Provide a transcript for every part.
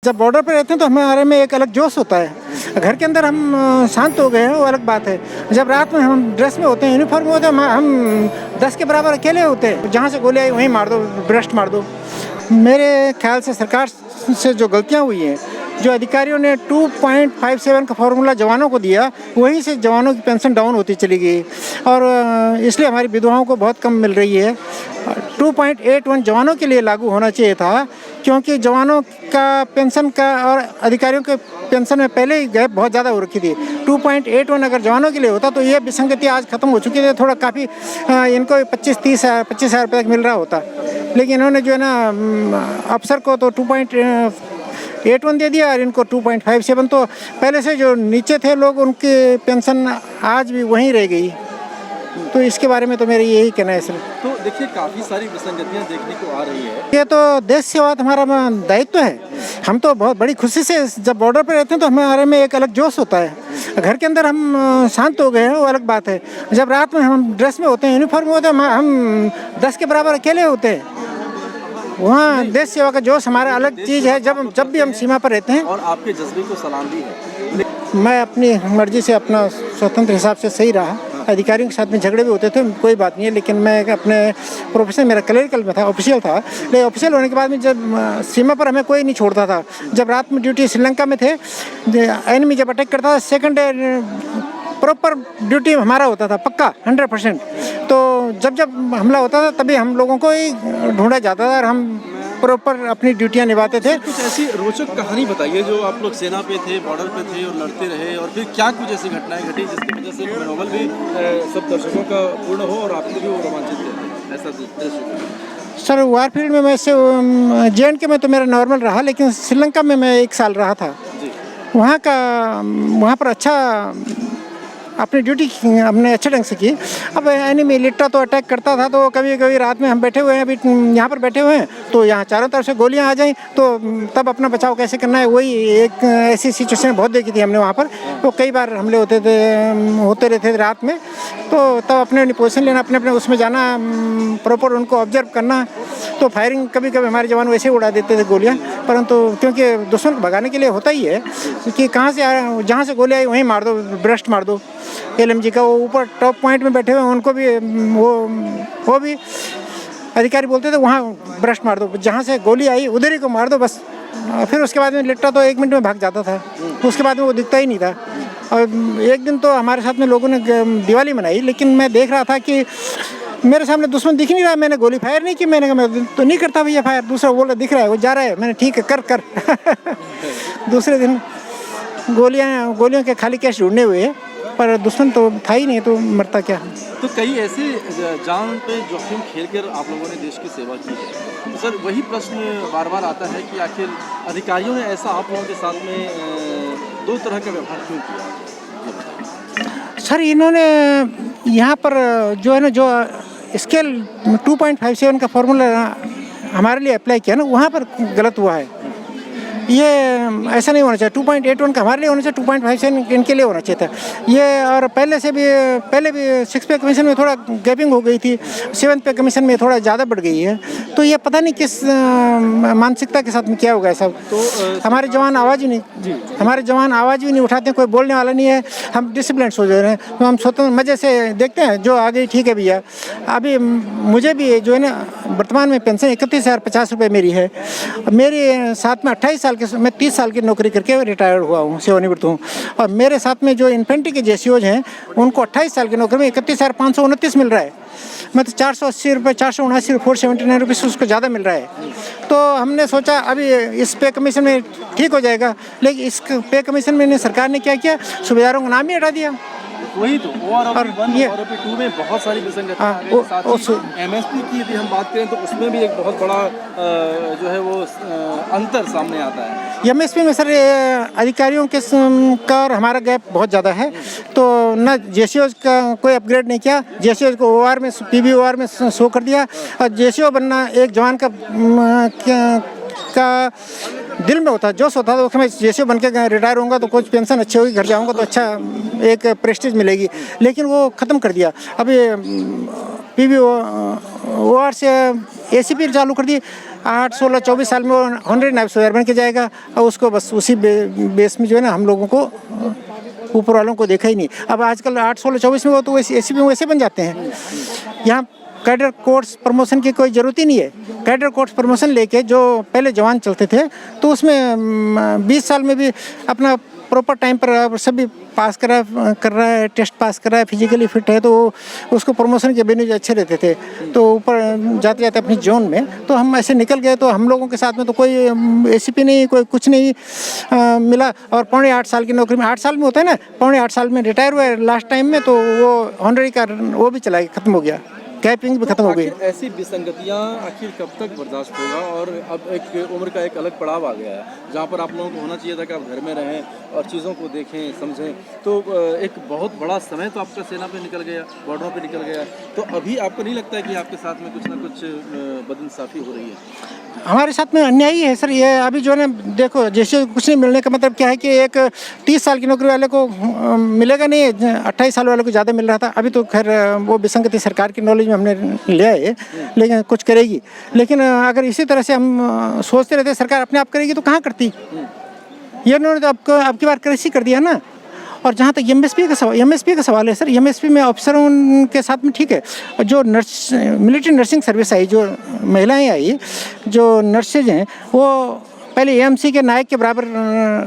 जब बॉर्डर पे रहते हैं तो हमारे में एक अलग जोश होता है। घर के अंदर हम शांत हो गए हैं, वो अलग बात है। जब रात में हम ड्रेस में होते हैं, यूनिफॉर्म में होते हैं, हम 10 के बराबर अकेले होते हैं। जहाँ से गोली आई वहीं मार दो, ब्रस्ट मार दो। मेरे ख्याल से सरकार से जो गलतियाँ हुई हैं, जो अधिकारियों ने 2.57 का फॉर्मूला जवानों को दिया, वहीं से जवानों की पेंशन डाउन होती चली गई और इसलिए हमारी विधवाओं को बहुत कम मिल रही है। 2.81 जवानों के लिए लागू होना चाहिए था, क्योंकि जवानों का पेंशन का और अधिकारियों के पेंशन में पहले ही गैप बहुत ज़्यादा हो रखी थी। 2.81 अगर जवानों के लिए होता तो ये विसंगति आज ख़त्म हो चुकी थी। थोड़ा काफ़ी इनको 25 हज़ार रुपये तक मिल रहा होता, लेकिन इन्होंने जो है ना अफसर को तो 2.81 दे दिया और इनको 2.57। तो पहले से जो नीचे थे लोग, उनकी पेंशन आज भी वहीं रह गई। तो इसके बारे में तो मेरा यही कहना है सर। तो देखिए, काफ़ी सारी विसंगतियां देखने को आ रही है। ये तो देश सेवा हमारा दायित्व है। हम तो बहुत बड़ी खुशी से जब बॉर्डर पे रहते हैं तो हमारे में एक अलग जोश होता है। घर के अंदर हम शांत हो गए हैं, वो अलग बात है। जब रात में हम ड्रेस में होते हैं, यूनिफॉर्म में होते हैं, हम 10 के बराबर अकेले होते हैं। वहाँ देश सेवा का जोश हमारा अलग चीज़ है। जब भी हम सीमा पर रहते हैं। और आपके जज्बे को सलाम भी है। मैं अपनी मर्जी से अपना स्वतंत्र हिसाब से सही रहा। अधिकारियों के साथ में झगड़े भी होते थे, कोई बात नहीं है, लेकिन मैं अपने प्रोफेशन, मेरा क्लरिकल में था, ऑफिशियल था। लेकिन ऑफिशियल होने के बाद में जब सीमा पर हमें कोई नहीं छोड़ता था। जब रात में ड्यूटी श्रीलंका में थे, एनिमी जब अटैक करता था, सेकंड प्रॉपर ड्यूटी हमारा होता था, पक्का 100%। तो जब हमला होता था तभी हम लोगों को ही ढूंढा जाता था और हम प्रॉपर अपनी ड्यूटियाँ निभाते थे। कुछ ऐसी रोचक कहानी बताइए, जो आप लोग सेना पे थे, बॉर्डर पे थे और लड़ते रहे, और फिर क्या कुछ ऐसी घटनाएं घटी जिसकी वजह से नॉवल भी सब दर्शकों का पूर्ण हो और आपको भी वो रोमांचित करे, ऐसा दृश्य? सर, वारफील्ड में वैसे JNK में तो मेरा नॉर्मल रहा, लेकिन श्रीलंका में मैं 1 साल रहा था। वहाँ पर अच्छा अपनी ड्यूटी हमने अच्छे ढंग से की। अब एनिमी लिट्टा तो अटैक करता था, तो कभी कभी रात में हम बैठे हुए हैं, अभी यहाँ पर बैठे हुए हैं, तो यहाँ चारों तरफ से गोलियाँ आ जाएं, तो तब अपना बचाव कैसे करना है, वही एक ऐसी सिचुएशन बहुत देखी थी हमने वहाँ पर। तो कई बार हमले होते रहते थे रात में, तो तब अपने पोजीशन लेना, अपने उसमें जाना, प्रॉपर उनको ऑब्जर्व करना। तो फायरिंग कभी कभी हमारे जवान वैसे उड़ा देते थे गोलियाँ, परंतु क्योंकि दुश्मन को भगाने के लिए होता ही है कि जहाँ से गोली आई वहीं मार दो, ब्रस्ट मार दो। LMG का वो ऊपर टॉप पॉइंट में बैठे हुए हैं, उनको भी वो भी अधिकारी बोलते थे वहाँ ब्रस्ट मार दो, जहाँ से गोली आई उधर ही को मार दो बस। फिर उसके बाद में लिट्टा तो 1 मिनट में भाग जाता था, उसके बाद में वो दिखता ही नहीं था। और एक दिन तो हमारे साथ में लोगों ने दिवाली मनाई, लेकिन मैं देख रहा था कि मेरे सामने दुश्मन दिख नहीं रहा। मैंने गोली फायर नहीं की, मैंने कहा मैं तो नहीं करता भैया फायर। दूसरा बोला दिख रहा है, वो जा रहा है, मैंने ठीक है कर दूसरे दिन गोलियों के खाली कैश ढूंढने हुए, पर दुश्मन तो था ही नहीं, तो मरता क्या। तो कई ऐसे जान पे जोखिम खेलकर आप लोगों ने देश की सेवा की है। तो सर, वही प्रश्न बार बार आता है कि आखिर अधिकारियों ने ऐसा आप लोगों के साथ में 2 तरह का व्यवहार क्यों किया? सर, इन्होंने यहाँ पर जो है ना, जो स्केल 2.57 का फॉर्मूला हमारे लिए अप्लाई किया ना, वहाँ पर गलत हुआ है। ये ऐसा नहीं होना चाहिए। 2.81 का हमारे लिए होना चाहिए, 2.57 इनके लिए होना चाहिए था ये। और पहले भी 6 पे कमीशन में थोड़ा गैपिंग हो गई थी, 7 पे कमीशन में थोड़ा ज़्यादा बढ़ गई है। तो ये पता नहीं किस मानसिकता के साथ में क्या होगा सब। तो हमारे जवान आवाज़ ही नहीं उठाते, कोई बोलने वाला नहीं है। हम डिसिप्लिन हो जा रहे हैं, तो हम स्वतंत्र मज़े से देखते हैं, जो आ गई ठीक है भैया। अभी मुझे भी जो है ना, वर्तमान में पेंशन 31,050 रुपये मेरी है। मेरे साथ में 28 साल मैं 30 साल की नौकरी करके रिटायर्ड हुआ हूँ, सेवानिवृत्त हूँ। और मेरे साथ में जो इन्फेंट्री के JCOs हैं, उनको 28 साल की नौकरी में 31,529 मिल रहा है। मतलब 480 रुपये, 479, 479 रुपये से उसको ज़्यादा मिल रहा है। तो हमने सोचा अभी इस पे कमीशन में ठीक हो जाएगा, लेकिन इस पे कमीशन में सरकार ने क्या किया, सूबेदारों का नाम ही हटा दिया। वही तो OROP 2 में बहुत सारी विसंगतियां आ गई। साथ ही MSP की यदि हम बात करें तो उसमें भी एक बहुत बड़ा जो है वो अंतर सामने आता है। MSP में सर अधिकारियों के का और हमारा गैप बहुत ज़्यादा है। तो न JCOs का कोई अपग्रेड नहीं किया, JCOs को OR में PBOR में शो कर दिया। और JCO बनना एक जवान का दिल में होता है, जोश होता है, तो मैं JCO बन के रिटायर होऊंगा तो कुछ पेंशन अच्छी होगी, घर जाऊंगा तो अच्छा एक प्रेस्टीज मिलेगी। लेकिन वो ख़त्म कर दिया। अभी PBOR से ACP चालू कर दी। 8, 16, 24 साल में वो ऑनरेडी नायब सूबेदार बन के जाएगा और उसको बस उसी बेस में जो है ना हम लोगों को ऊपर वालों को देखा ही नहीं। अब आजकल 8, 16, 24 में वो तो वैसे एसीपी में वैसे बन जाते हैं। यहाँ कैडर कोर्स प्रमोशन की कोई ज़रूरत ही नहीं है। कैडर कोर्स प्रमोशन लेके जो पहले जवान चलते थे तो उसमें 20 साल में भी अपना प्रॉपर टाइम पर सभी पास कर रहा है, टेस्ट पास कर रहा है, फिजिकली फिट है, तो उसको प्रमोशन के बेनिफिट अच्छे रहते थे। तो ऊपर जाते जाते अपनी जोन में तो हम ऐसे निकल गए। तो हम लोगों के साथ में तो कोई एसीपी नहीं, कोई कुछ नहीं मिला। और 8.5 साल की नौकरी में 8 साल में होता है ना, 8.5 साल में रिटायर हुए लास्ट टाइम में, तो वो ऑनरेरी का वो भी चला गया, खत्म हो गया, कैपिंग भी खत्म हो गई। ऐसी विसंगतियाँ आखिर कब तक बर्दाश्त होगा? और अब एक उम्र का एक अलग पड़ाव आ गया है जहाँ पर आप लोगों को होना चाहिए था कि आप घर में रहें और चीज़ों को देखें समझें। तो एक बहुत बड़ा समय तो आपका सेना पे निकल गया, बॉर्डरों पे निकल गया। तो अभी आपको नहीं लगता है कि आपके साथ में कुछ ना कुछ बदइंसाफ़ी हो रही है? हमारे साथ में अन्याय ही है सर। ये अभी जो है ना, देखो जैसे कुछ नहीं मिलने का मतलब क्या है कि एक 30 साल की नौकरी वाले को मिलेगा नहीं, 28 साल वाले को ज़्यादा मिल रहा था। अभी तो खैर वो विसंगति सरकार की नॉलेज में हमने लिया है, लेकिन कुछ करेगी। लेकिन अगर इसी तरह से हम सोचते रहते सरकार अपने आप करेगी तो कहाँ करती। ये उन्होंने तो अब की बार कृषि कर दिया ना। और जहाँ तक एमएसपी का सवाल है सर, एमएसपी में अफसरों के साथ में ठीक है। जो मिलिट्री नर्सिंग सर्विस आई, जो महिलाएं आई, जो नर्सेज हैं, वो पहले एएमसी के नायक के बराबर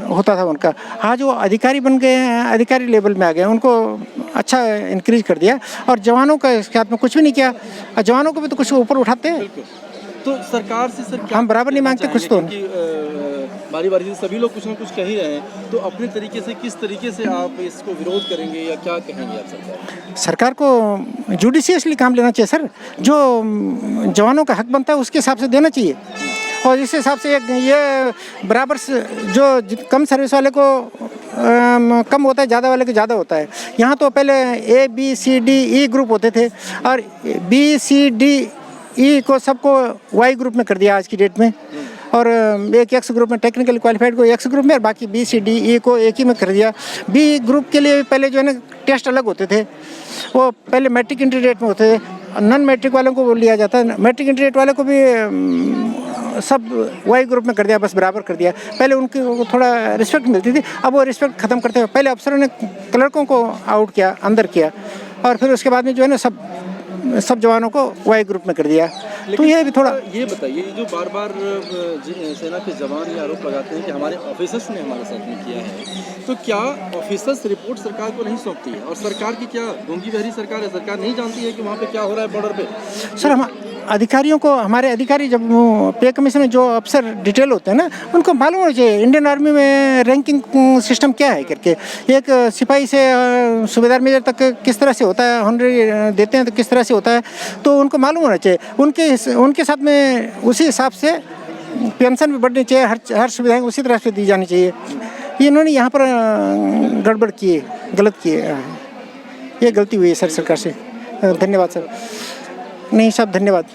होता था उनका। आज वो अधिकारी बन गए हैं, अधिकारी लेवल में आ गए, उनको अच्छा इंक्रीज कर दिया। और जवानों का इसके हाथ में कुछ भी नहीं किया। और जवानों को भी तो कुछ ऊपर उठाते हैं। तो सरकार से सर क्या हम बराबर नहीं मांगते कुछ तो। बारी बारी से सभी लोग कुछ ना कुछ कह ही रहे हैं, तो अपने तरीके से किस तरीके से आप इसको विरोध करेंगे या क्या कहेंगे आप? सरकार को जुडिशियसली काम लेना चाहिए सर। जो जवानों का हक बनता है उसके हिसाब से देना चाहिए। और इस हिसाब से ये बराबर से जो कम सर्विस वाले को कम होता है, ज़्यादा वाले को ज़्यादा होता है। यहाँ तो पहले ABCDE ग्रुप होते थे और BCDE को सबको Y ग्रुप में कर दिया आज की डेट में। और एक X ग्रुप में टेक्निकली क्वालिफाइड को X ग्रुप में, और बाकी BCDE को एक ही में कर दिया। B ग्रुप के लिए पहले जो है ना टेस्ट अलग होते थे, वो पहले मैट्रिक इंटरमीडिएट में होते थे। नॉन मैट्रिक वालों को वो लिया जाता है, मैट्रिक इंटरमीडिएट वाले को भी सब Y ग्रुप में कर दिया, बस बराबर कर दिया। पहले उनकी थोड़ा रिस्पेक्ट मिलती थी, अब वो रिस्पेक्ट ख़त्म करते हुए पहले अफसरों ने क्लर्कों को आउट किया, अंदर किया, और फिर उसके बाद में जो है ना सब जवानों को Y ग्रुप में कर दिया। तो ये भी थोड़ा ये बताइए, जो बार बार सेना के जवान ये आरोप लगाते हैं कि हमारे ऑफिसर्स ने हमारे साथ में किया है, तो क्या ऑफिसर्स रिपोर्ट सरकार को नहीं सौंपती है? और सरकार की क्या गूंगी बहरी सरकार है? सरकार नहीं जानती है कि वहाँ पे क्या हो रहा है बॉर्डर पे? सर, हम अधिकारियों को, हमारे अधिकारी जब पे कमीशन में जो अफसर डिटेल होते हैं ना, उनको मालूम होना चाहिए इंडियन आर्मी में रैंकिंग सिस्टम क्या है करके। एक सिपाही से सूबेदार मेजर तक किस तरह से होता है, ऑनरेरी देते हैं तो किस तरह से होता है, तो उनको मालूम होना चाहिए। उनके साथ में उसी हिसाब से पेंशन भी बढ़नी चाहिए, हर सुविधाएं उसी तरह से दी जानी चाहिए। ये इन्होंने यहाँ पर गड़बड़ की है, गलत की है, ये गलती हुई है सर सरकार से। धन्यवाद सर। नहीं साहब, धन्यवाद।